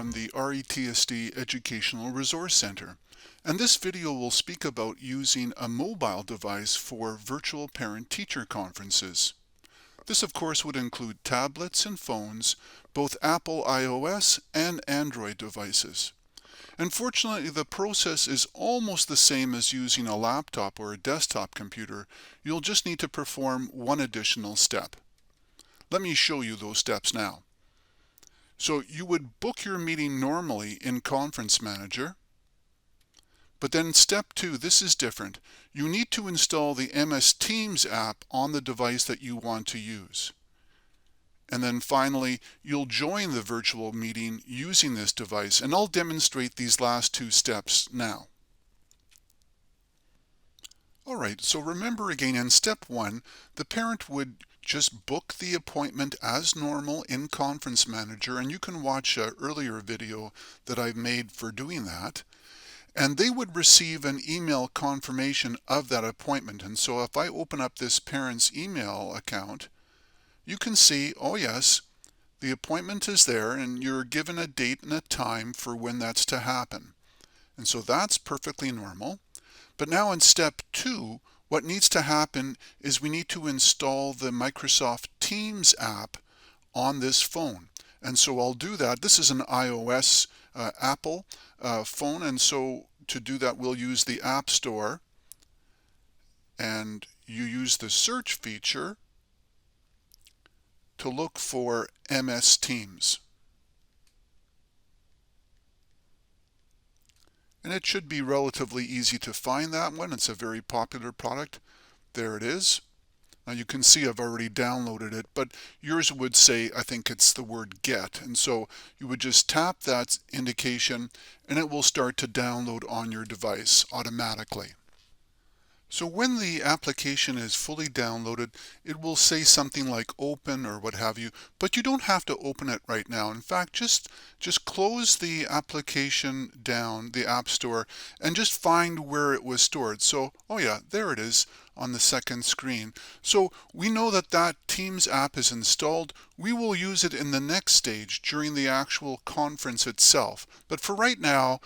from the RETSD Educational Resource Center, and this video will speak about using a mobile device for virtual parent-teacher conferences. This of course would include tablets and phones, both Apple iOS and Android devices. Unfortunately, the process is almost the same as using a laptop or a desktop computer. You'll just need to perform one additional step. Let me show you those steps now. So you would book your meeting normally in Conference Manager, but then step 2, this is different. You need to install the MS Teams app on the device that you want to use. And then finally, you'll join the virtual meeting using this device, and I'll demonstrate these last 2 steps now. Alright, so remember again, in step 1, the parent would just book the appointment as normal in Conference Manager, and you can watch an earlier video that I've made for doing that. And they would receive an email confirmation of that appointment. And so if I open up this parent's email account, you can see, oh yes, the appointment is there and you're given a date and a time for when that's to happen. And so that's perfectly normal. But now in step 2, what needs to happen is we need to install the Microsoft Teams app on this phone. And so I'll do that. This is an iOS Apple phone, and so to do that we'll use the App Store, and you use the search feature to look for MS Teams. And it should be relatively easy to find that one. It's a very popular product. There it is. Now you can see I've already downloaded it, but yours would say, I think it's the word get. And so you would just tap that indication and it will start to download on your device automatically. So when the application is fully downloaded, it will say something like open or what have you, but you don't have to open it right now. In fact, just close the application down, the App Store, and just find where it was stored. So, oh yeah, there it is on the second screen. So we know that that Teams app is installed. We will use it in the next stage during the actual conference itself. But for right now,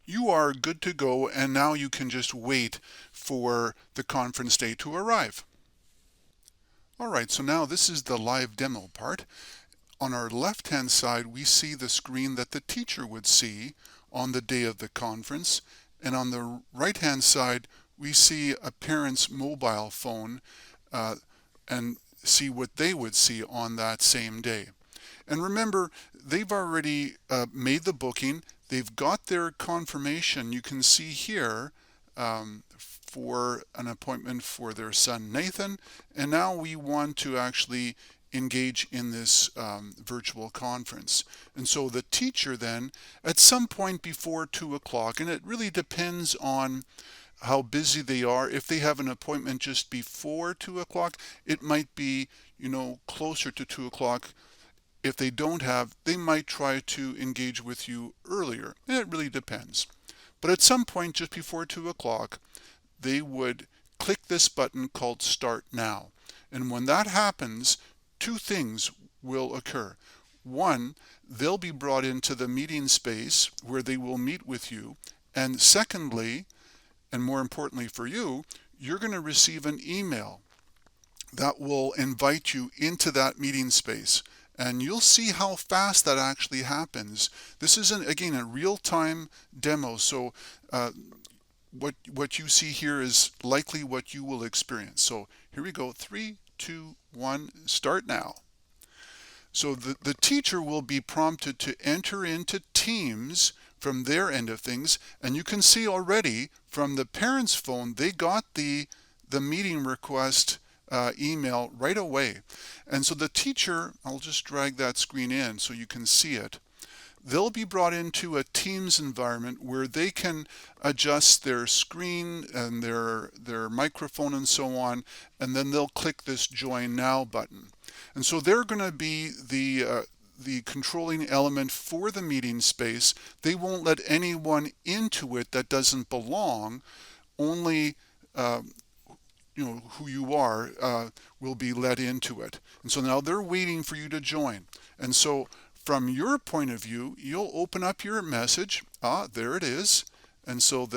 you are good to go, and now you can just wait for the conference day to arrive. Alright, so now this is the live demo part. On our left hand side we see the screen that the teacher would see on the day of the conference, and on the right hand side we see a parent's mobile phone and see what they would see on that same day. And remember, they've already made the booking. They've got their confirmation, you can see here, for an appointment for their son Nathan, and now we want to actually engage in this virtual conference. And so the teacher then, at some point before 2 o'clock, and it really depends on how busy they are. If they have an appointment just before 2 o'clock, it might be, closer to 2 o'clock. If they don't have, they might try to engage with you earlier. It really depends. But at some point just before 2 o'clock, they would click this button called Start Now. And when that happens, 2 things will occur. One, they'll be brought into the meeting space where they will meet with you. And secondly, and more importantly for you, you're going to receive an email that will invite you into that meeting space. And you'll see how fast that actually happens. This is, again, a real-time demo, so what you see here is likely what you will experience. So here we go, 3, 2, 1, start now. So the teacher will be prompted to enter into Teams from their end of things, and you can see already from the parent's phone, they got the meeting request email right away. And so the teacher, I'll just drag that screen in so you can see it. They'll be brought into a Teams environment where they can adjust their screen and their microphone and so on, and then they'll click this Join Now button. And so they're going to be the controlling element for the meeting space. They won't let anyone into it that doesn't belong. Only who you are will be let into it. And so now they're waiting for you to join. And so from your point of view, you'll open up your message. There it is. And so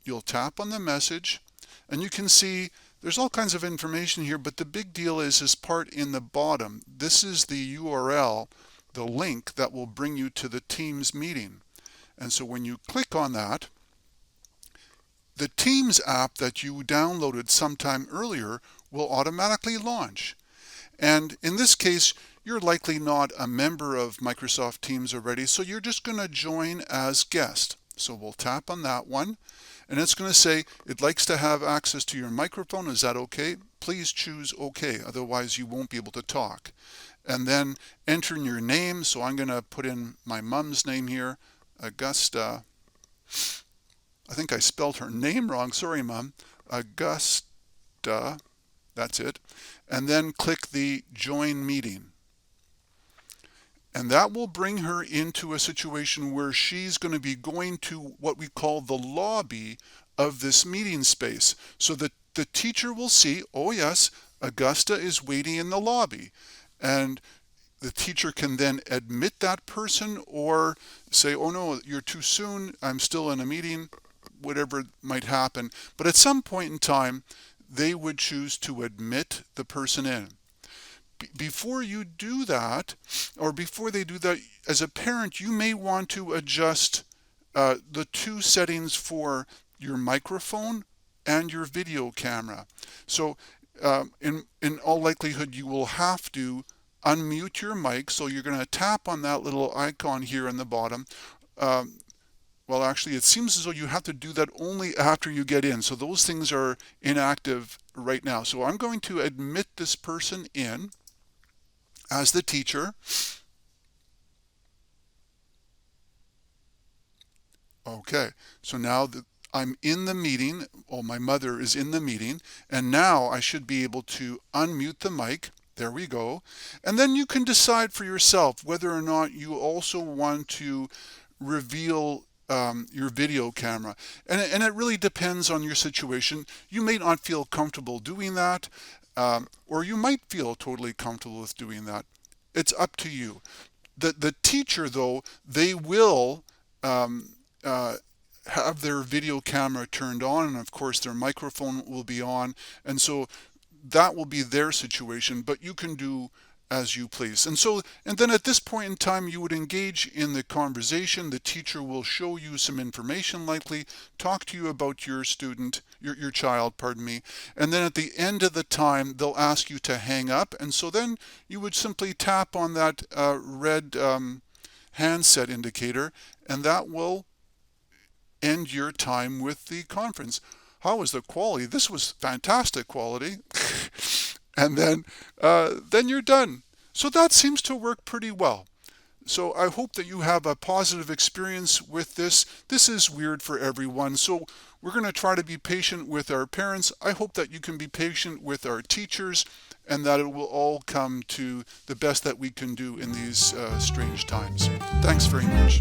you'll tap on the message, and you can see there's all kinds of information here, but the big deal is this part in the bottom. This is the URL, the link that will bring you to the Teams meeting. And so when you click on that, the Teams app that you downloaded sometime earlier will automatically launch. And in this case, you're likely not a member of Microsoft Teams already, so you're just going to join as guest. So we'll tap on that one, and it's going to say it likes to have access to your microphone. Is that okay? Please choose OK, otherwise you won't be able to talk. And then enter in your name. So I'm going to put in my mom's name here, Augusta. I think I spelled her name wrong. Sorry, Mom. Augusta. That's it. And then click the Join Meeting. And that will bring her into a situation where she's going to be going to what we call the lobby of this meeting space. So that the teacher will see, oh yes, Augusta is waiting in the lobby. And the teacher can then admit that person or say, oh no, you're too soon, I'm still in a meeting, whatever might happen. But at some point in time, they would choose to admit the person in. Before you do that, or before they do that, as a parent, you may want to adjust the two settings for your microphone and your video camera. So in all likelihood, you will have to unmute your mic. So you're going to tap on that little icon here in the bottom. Well, actually, it seems as though you have to do that only after you get in. So those things are inactive right now. So I'm going to admit this person in as the teacher. Okay, so now I'm in the meeting, or my mother is in the meeting, and now I should be able to unmute the mic. There we go. And then you can decide for yourself whether or not you also want to reveal your video camera. And it really depends on your situation. You may not feel comfortable doing that, or you might feel totally comfortable with doing that. It's up to you. The teacher, though, they will have their video camera turned on, and of course their microphone will be on, and so that will be their situation, but you can do as you please. And then at this point in time, you would engage in the conversation. The teacher will show you some information, likely talk to you about your student, your child, pardon me. And then at the end of the time, they'll ask you to hang up. And so then you would simply tap on that red handset indicator, and that will end your time with the conference. How was the quality? This was fantastic quality. And then you're done. So that seems to work pretty well. So I hope that you have a positive experience with this. This is weird for everyone. So we're going to try to be patient with our parents. I hope that you can be patient with our teachers, and that it will all come to the best that we can do in these strange times. Thanks very much.